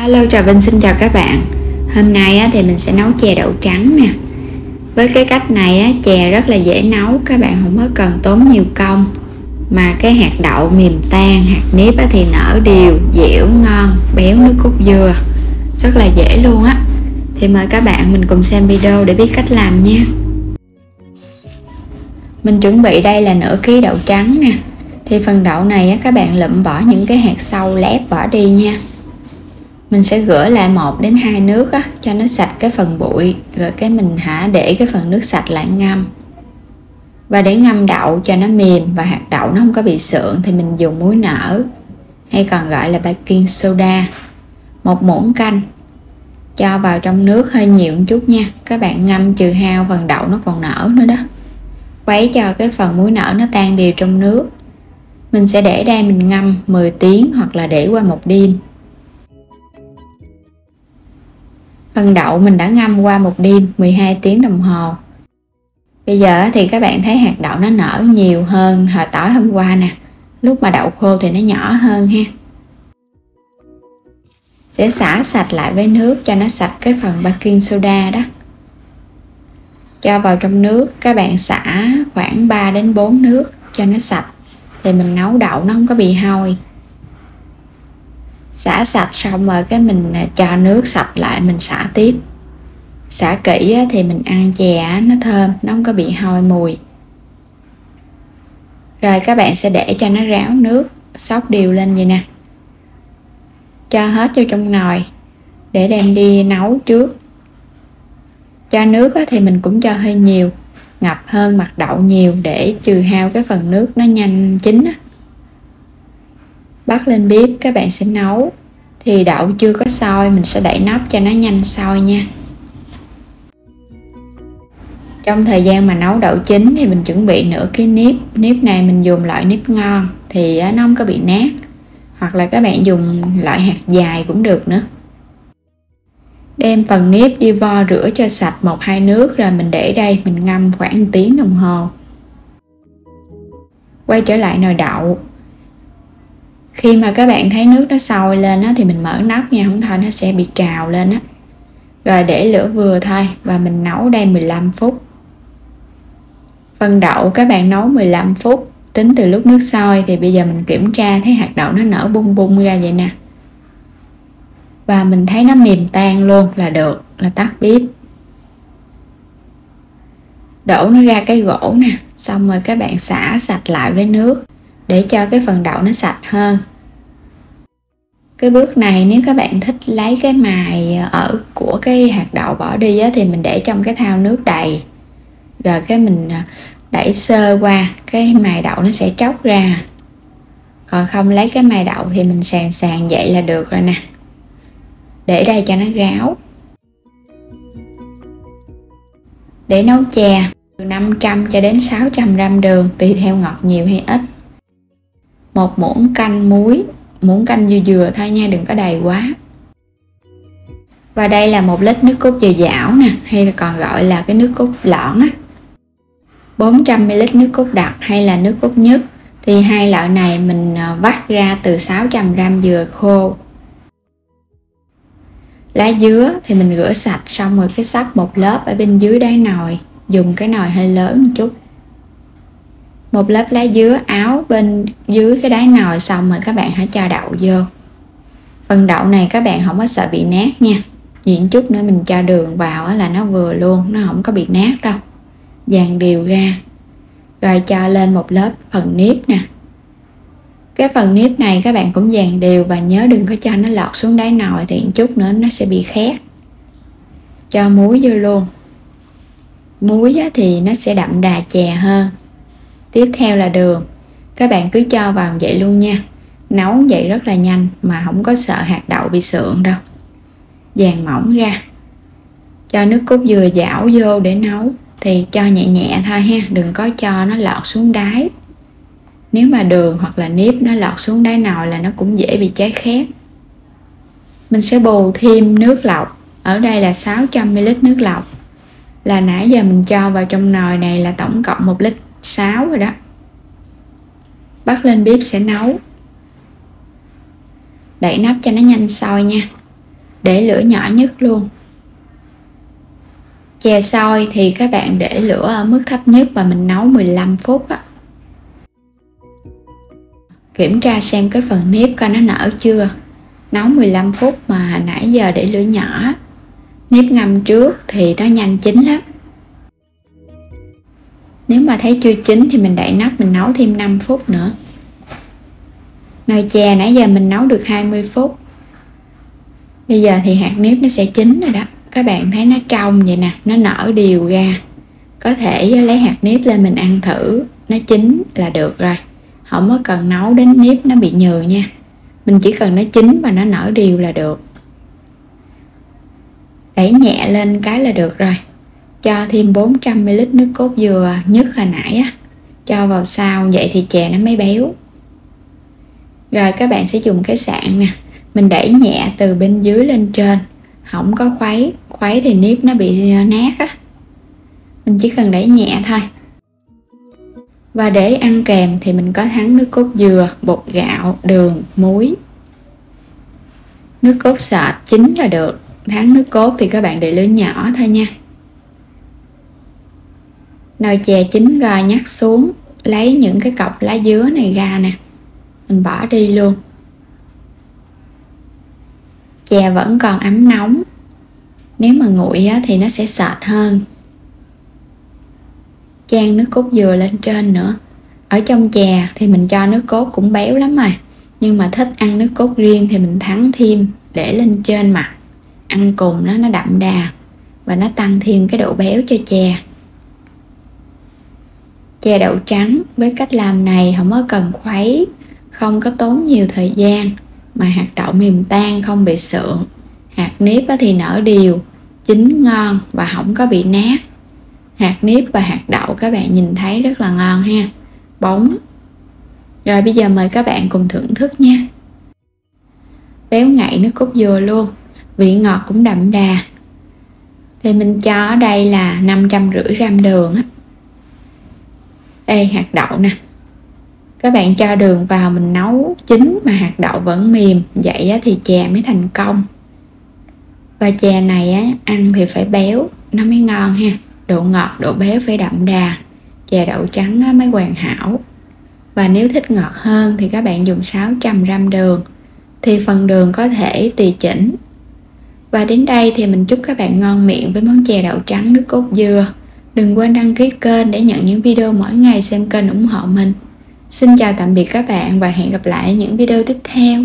Alo, Trà Vinh xin chào các bạn. Hôm nay thì mình sẽ nấu chè đậu trắng nè. Với cái cách này chè rất là dễ nấu, các bạn không có cần tốn nhiều công. Mà cái hạt đậu mềm tan, hạt nếp thì nở đều, dẻo, ngon, béo nước cốt dừa. Rất là dễ luôn á. Thì mời các bạn mình cùng xem video để biết cách làm nha. Mình chuẩn bị đây là nửa ký đậu trắng nè. Thì phần đậu này các bạn lụm bỏ những cái hạt sâu lép bỏ đi nha. Mình sẽ rửa lại 1 đến 2 nước cho nó sạch cái phần bụi, rồi cái mình để cái phần nước sạch lại ngâm. Và để ngâm đậu cho nó mềm và hạt đậu nó không có bị sượng thì mình dùng muối nở, hay còn gọi là baking soda, 1 muỗng canh. Cho vào trong nước hơi nhiều một chút nha, các bạn ngâm trừ hao phần đậu nó còn nở nữa đó. Khuấy cho cái phần muối nở nó tan đều trong nước. Mình sẽ để đây mình ngâm 10 tiếng hoặc là để qua 1 đêm. Phần đậu mình đã ngâm qua 1 đêm, 12 tiếng đồng hồ. Bây giờ thì các bạn thấy hạt đậu nó nở nhiều hơn hồi tối hôm qua nè. Lúc mà đậu khô thì nó nhỏ hơn ha. Sẽ xả sạch lại với nước cho nó sạch cái phần baking soda đó. Cho vào trong nước, các bạn xả khoảng 3 đến 4 nước cho nó sạch. Thì mình nấu đậu nó không có bị hôi. Xả sạch xong rồi cái mình cho nước sạch lại mình xả tiếp. Xả kỹ thì mình ăn chè nó thơm, nó không có bị hôi mùi. Rồi các bạn sẽ để cho nó ráo nước, xóc đều lên vậy nè. Cho hết vô trong nồi để đem đi nấu trước. Cho nước thì mình cũng cho hơi nhiều, ngập hơn mặt đậu nhiều để trừ hao cái phần nước nó nhanh chín. Bắt lên bếp các bạn sẽ nấu. Thì đậu chưa có sôi mình sẽ đậy nắp cho nó nhanh sôi nha. Trong thời gian mà nấu đậu chín thì mình chuẩn bị nửa ký nếp. Nếp này mình dùng loại nếp ngon thì nó không có bị nát. Hoặc là các bạn dùng loại hạt dài cũng được nữa. Đem phần nếp đi vo rửa cho sạch 1-2 nước rồi mình để đây mình ngâm khoảng 1 tiếng đồng hồ. Quay trở lại nồi đậu. Khi mà các bạn thấy nước nó sôi lên thì mình mở nắp nha, không thôi nó sẽ bị trào lên á. Rồi để lửa vừa thôi và mình nấu đây 15 phút. Phần đậu các bạn nấu 15 phút tính từ lúc nước sôi thì bây giờ mình kiểm tra thấy hạt đậu nó nở bung bung ra vậy nè. Và mình thấy nó mềm tan luôn là được, là tắt bếp. Đổ nó ra cái gỗ nè, xong rồi các bạn xả sạch lại với nước để cho cái phần đậu nó sạch hơn. Cái bước này nếu các bạn thích lấy cái mài ở của cái hạt đậu bỏ đi thì mình để trong cái thau nước đầy. Rồi cái mình đẩy sơ qua, cái mài đậu nó sẽ tróc ra. Còn không lấy cái mài đậu thì mình sàn sàn vậy là được rồi nè. Để đây cho nó ráo. Để nấu chè, từ 500 cho đến 600 gram đường tùy theo ngọt nhiều hay ít. 1 muỗng canh muối, muỗng canh dừa dừa thôi nha, đừng có đầy quá. Và đây là 1 lít nước cốt dừa dảo nè, hay là còn gọi là cái nước cốt lõn á. 400ml nước cốt đặc hay là nước cốt nhất. Thì hai loại này mình vắt ra từ 600 gram dừa khô. Lá dứa thì mình rửa sạch xong rồi cái xóc 1 lớp ở bên dưới đáy nồi. Dùng cái nồi hơi lớn một chút. 1 lớp lá dứa áo bên dưới cái đáy nồi xong rồi các bạn hãy cho đậu vô. Phần đậu này các bạn không có sợ bị nát nha. Diện chút nữa mình cho đường vào là nó vừa luôn, nó không có bị nát đâu. Dàn đều ra. Rồi cho lên 1 lớp phần nếp nè. Cái phần nếp này các bạn cũng dàn đều và nhớ đừng có cho nó lọt xuống đáy nồi thì chút nữa nó sẽ bị khét. Cho muối vô luôn. Muối thì nó sẽ đậm đà chè hơn. Tiếp theo là đường. Các bạn cứ cho vào vậy luôn nha. Nấu vậy rất là nhanh mà không có sợ hạt đậu bị sượng đâu. Dàn mỏng ra. Cho nước cốt dừa dảo vô để nấu. Thì cho nhẹ nhẹ thôi ha. Đừng có cho nó lọt xuống đáy. Nếu mà đường hoặc là nếp nó lọt xuống đáy nồi là nó cũng dễ bị cháy khét. Mình sẽ bù thêm nước lọc. Ở đây là 600ml nước lọc. Là nãy giờ mình cho vào trong nồi này là tổng cộng 1,6 lít rồi đó. Bắt lên bếp sẽ nấu. Đậy nắp cho nó nhanh sôi nha. để lửa nhỏ nhất luôn. Chè xôi thì các bạn để lửa ở mức thấp nhất và mình nấu 15 phút á. Kiểm tra xem cái phần nếp coi nó nở chưa. Nấu 15 phút mà nãy giờ để lửa nhỏ. Nếp ngâm trước thì nó nhanh chín lắm. Nếu mà thấy chưa chín thì mình đậy nắp, mình nấu thêm 5 phút nữa. Nồi chè nãy giờ mình nấu được 20 phút. Bây giờ thì hạt nếp nó sẽ chín rồi đó. Các bạn thấy nó trong vậy nè, nó nở đều ra. Có thể lấy hạt nếp lên mình ăn thử, nó chín là được rồi. Không có cần nấu đến nếp nó bị nhừ nha. Mình chỉ cần nó chín và nó nở đều là được. Đẩy nhẹ lên cái là được rồi. Cho thêm 400ml nước cốt dừa nhất hồi nãy á, cho vào sau, vậy thì chè nó mới béo. Rồi các bạn sẽ dùng cái sạn nè, mình đẩy nhẹ từ bên dưới lên trên, không có khuấy thì nếp nó bị nát á. Mình chỉ cần đẩy nhẹ thôi. Và để ăn kèm thì mình có thắng nước cốt dừa, bột gạo, đường, muối. Nước cốt sệt chín là được. Thắng nước cốt thì các bạn để lửa nhỏ thôi nha. Nồi chè chín rồi nhắc xuống, lấy những cái cọng lá dứa này ra nè, mình bỏ đi luôn. Chè vẫn còn ấm nóng, nếu mà nguội thì nó sẽ sệt hơn. Chan nước cốt dừa lên trên nữa. Ở trong chè thì mình cho nước cốt cũng béo lắm rồi, nhưng mà thích ăn nước cốt riêng thì mình thắng thêm để lên trên mặt, ăn cùng nó đậm đà và nó tăng thêm cái độ béo cho chè. Chè đậu trắng với cách làm này không có cần khuấy, không có tốn nhiều thời gian, mà hạt đậu mềm tan không bị sượng. Hạt nếp thì nở đều, chín ngon và không có bị nát. Hạt nếp và hạt đậu các bạn nhìn thấy rất là ngon ha, bóng. Rồi bây giờ mời các bạn cùng thưởng thức nha. Béo ngậy nước cốt dừa luôn, vị ngọt cũng đậm đà. Thì mình cho ở đây là 550g đường á. Đây hạt đậu nè. Các bạn cho đường vào mình nấu chín mà hạt đậu vẫn mềm, vậy thì chè mới thành công. Và chè này ăn thì phải béo nó mới ngon ha. Độ ngọt, độ béo phải đậm đà. Chè đậu trắng mới hoàn hảo. Và nếu thích ngọt hơn thì các bạn dùng 600g đường. Thì phần đường có thể tùy chỉnh. Và đến đây thì mình chúc các bạn ngon miệng với món chè đậu trắng nước cốt dừa. Đừng quên đăng ký kênh để nhận những video mỗi ngày, xem kênh ủng hộ mình. Xin chào tạm biệt các bạn và hẹn gặp lại ở những video tiếp theo.